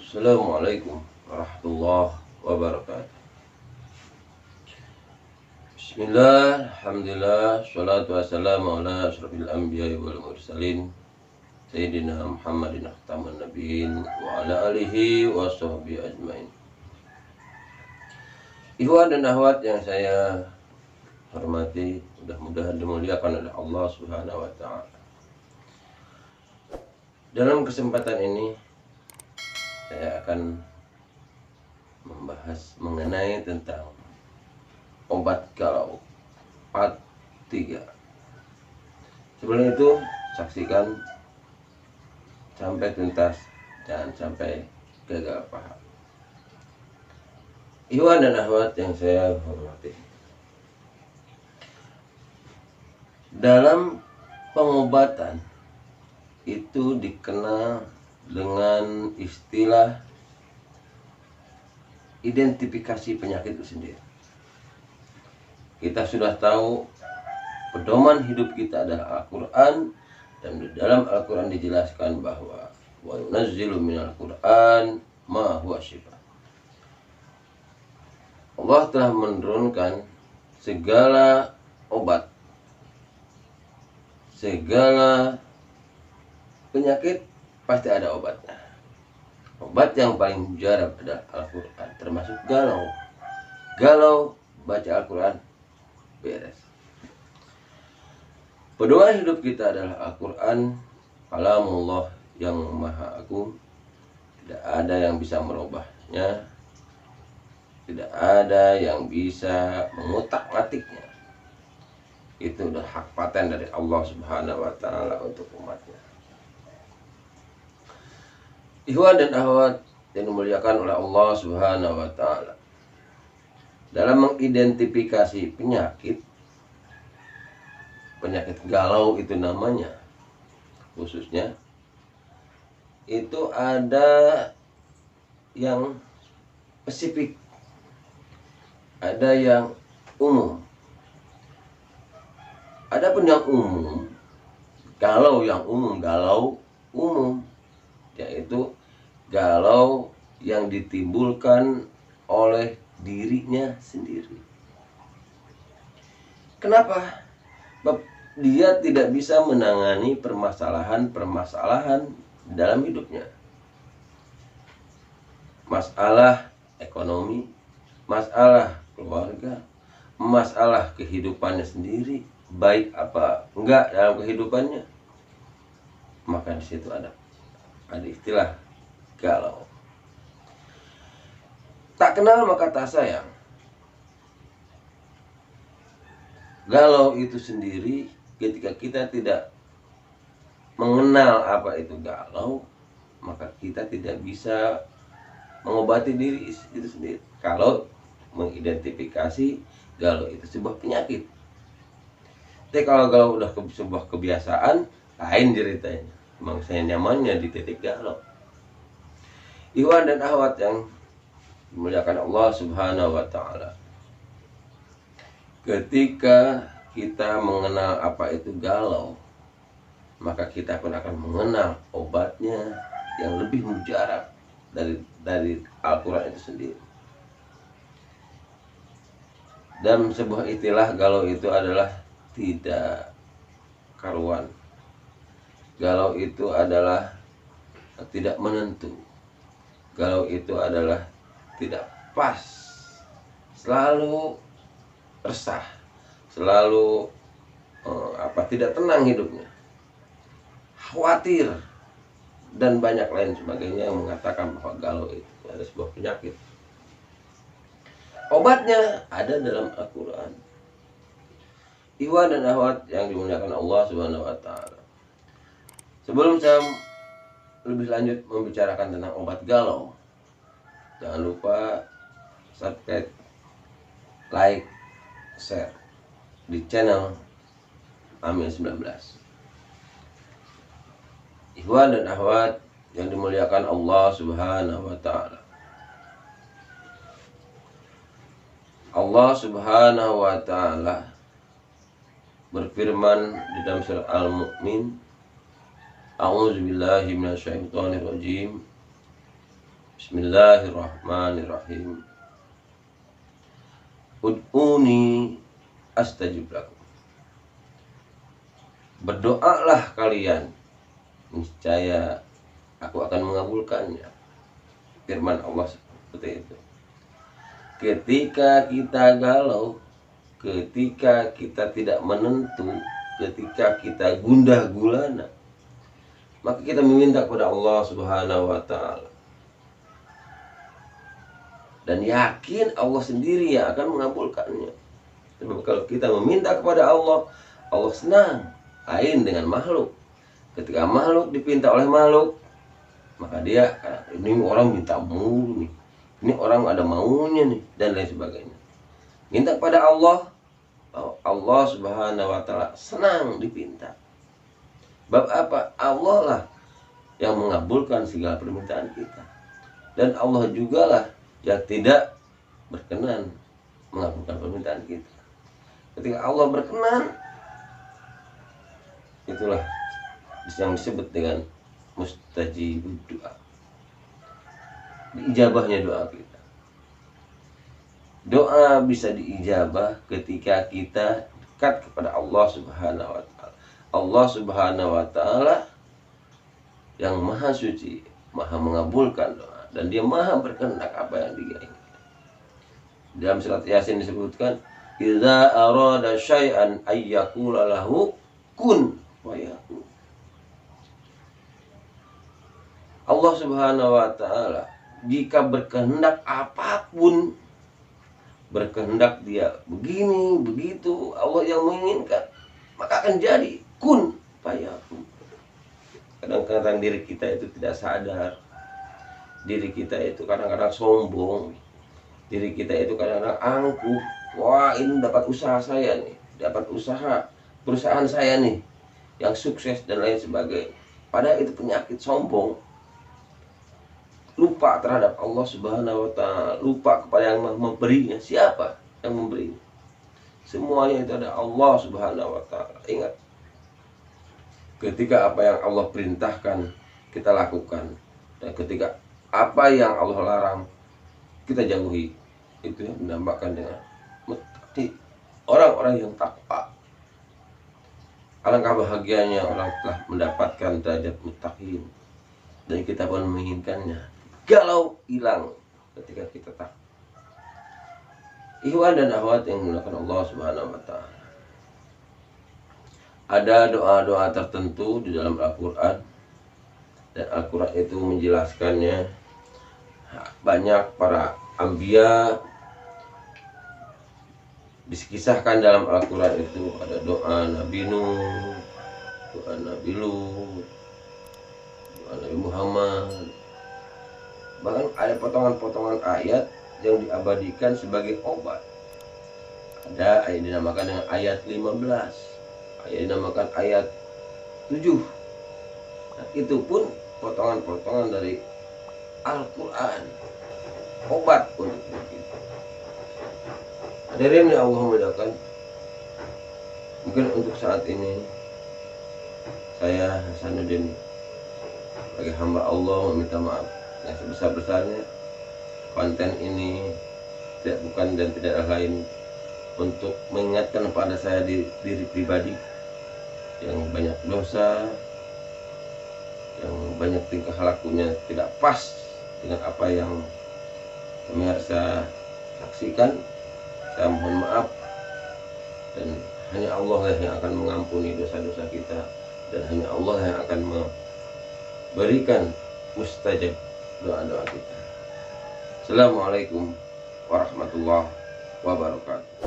Assalamualaikum warahmatullahi wabarakatuh. Bismillah, alhamdulillah, salatu wassalamu ala asyrafil anbiya'i wal mursalin Sayyidina Muhammadin khataman nabiyyin wa ala alihi wa sahbihi ajmain. Ikhwan dan akhwat yang saya hormati, mudah-mudahan dimuliakan oleh Allah Subhanahu wa taala. Dalam kesempatan ini saya akan membahas mengenai tentang obat galau part 3. Sebelum itu saksikan sampai tuntas, jangan sampai gagal paham. Ikhwan dan akhwat yang saya hormati, dalam pengobatan itu dikenal dengan istilah identifikasi penyakit itu sendiri. Kita sudah tahu pedoman hidup kita adalah Al-Quran, dan di dalam Al-Quran dijelaskan bahwa wa yunazzilu minal Quran ma huwa syifa. Allah telah menurunkan segala obat, segala penyakit pasti ada obatnya. Obat yang paling mujarab adalah Al-Quran, termasuk galau. Galau, baca Al-Quran, beres. Pedoman hidup kita adalah Al-Quran, kalamullah yang maha agung. Tidak ada yang bisa merubahnya, tidak ada yang bisa mengutak-atiknya. Itu udah hak paten dari Allah Subhanahu wa taala untuk umatnya. Ikhwan dan akhwat yang dimuliakan oleh Allah Subhanahu wa taala, dalam mengidentifikasi penyakit galau itu namanya, khususnya itu ada yang spesifik, ada yang umum. Adapun yang umum, galau umum, yaitu galau yang ditimbulkan oleh dirinya sendiri. Kenapa? Dia tidak bisa menangani permasalahan dalam hidupnya. Masalah ekonomi, masalah keluarga, masalah kehidupannya sendiri, baik apa enggak dalam kehidupannya, maka di situ ada istilah galau. Tak kenal maka tak sayang. Galau itu sendiri, ketika kita tidak mengenal apa itu galau, maka kita tidak bisa mengobati diri itu sendiri. Kalau mengidentifikasi galau itu sebuah penyakit. Tapi kalau galau udah sebuah kebiasaan, lain ceritanya. Memang saya nyamannya di titik galau. Ikhwan dan akhwat yang dimuliakan Allah Subhanahu wa taala, ketika kita mengenal apa itu galau, maka kita pun akan mengenal obatnya yang lebih mujarab dari Al-Quran itu sendiri. Dan sebuah istilah galau itu adalah tidak karuan. Galau itu adalah tidak menentu. Galau itu adalah tidak pas. Selalu resah, selalu tidak tenang hidupnya, khawatir, dan banyak lain sebagainya yang mengatakan bahwa galau itu ada sebuah penyakit. Obatnya ada dalam Al-Quran. Ikhwan dan akhwat yang dimuliakan Allah Subhanahu wa taala, sebelum saya lebih lanjut membicarakan tentang obat galau, jangan lupa subscribe, like, share di channel Amin 19. Ikhwan dan akhwat yang dimuliakan Allah Subhanahu wa taala, Allah Subhanahu wa taala berfirman di dalam surah Al-Mu'min, A'udzubillahi minasyaitonirrajim. Bismillahirrahmanirrahim. Ud'uni astajib lakum. Berdoalah kalian, niscaya aku akan mengabulkannya. Firman Allah seperti itu. Ketika kita galau, ketika kita tidak menentu, ketika kita gundah gulana, maka kita meminta kepada Allah Subhanahu wa Ta'ala, dan yakin Allah sendiri yang akan mengabulkannya. Sebab kalau kita meminta kepada Allah, Allah senang. Lain dengan makhluk. Ketika makhluk dipinta oleh makhluk, maka dia, ini orang minta mulu nih, ini orang ada maunya nih, dan lain sebagainya. Minta kepada Allah, Allah Subhanahu wa Ta'ala senang dipinta. Bab apa? Allah lah yang mengabulkan segala permintaan kita, dan Allah juga lah yang tidak berkenan mengabulkan permintaan kita. Ketika Allah berkenan, itulah yang disebut dengan mustajibud doa, diijabahnya doa kita. Doa bisa diijabah ketika kita dekat kepada Allah Subhanahu wa Ta'ala. Allah Subhanahu wa Ta'ala yang maha suci, maha mengabulkan doa, dan dia maha berkehendak apa yang dia inginkan. Dalam surat Yasin disebutkan, idza arada syai'an ayyaqula lahu kun fayakun. Allah Subhanahu wa Ta'ala jika berkehendak apapun, berkehendak dia begini, begitu, Allah yang menginginkan, maka akan jadi kun fayakun. Kadang-kadang diri kita itu tidak sadar. Diri kita itu kadang-kadang sombong. Diri kita itu kadang-kadang angkuh. Wah, ini dapat usaha saya nih, dapat usaha perusahaan saya nih yang sukses dan lain sebagainya. Padahal itu penyakit sombong. Lupa terhadap Allah Subhanahu wa Ta'ala, lupa kepada yang memberinya. Siapa yang memberinya? Semuanya itu ada Allah Subhanahu wa Ta'ala. Ingat, ketika apa yang Allah perintahkan kita lakukan, dan ketika apa yang Allah larang kita jauhi, itu yang dinamakan dengan muttaqi, orang-orang yang takwa. Alangkah bahagianya orang telah mendapatkan derajat muttaqin, dan kita pun menginginkannya. Galau hilang ketika kita takwa. Ikhwan dan akhwat yang dimuliakan Allah Subhanahu wa Ta'ala, ada doa-doa tertentu di dalam Al-Quran, dan Al-Quran itu menjelaskannya. Banyak para anbiya dikisahkan dalam Al-Quran itu. Ada doa Nabi Nuh, doa Nabi Lut, doa Nabi Muhammad. Bahkan ada potongan-potongan ayat yang diabadikan sebagai obat. Ada ayat dinamakan dengan ayat 15, ayat dinamakan ayat 7. Nah, itu pun potongan-potongan dari Al-Quran, obat untuk kita. Hadirin yang Allah muliakan, mungkin untuk saat ini saya Hasanuddin sebagai hamba Allah meminta maaf yang sebesar-besarnya. Konten ini bukan dan tidak lain untuk mengingatkan pada saya diri pribadi yang banyak dosa, yang banyak tingkah lakunya tidak pas dengan apa yang pemirsa saksikan. Saya mohon maaf, dan hanya Allah yang akan mengampuni dosa-dosa kita, dan hanya Allah yang akan memberikan mustajab doa-doa kita. Assalamualaikum warahmatullahi wabarakatuh.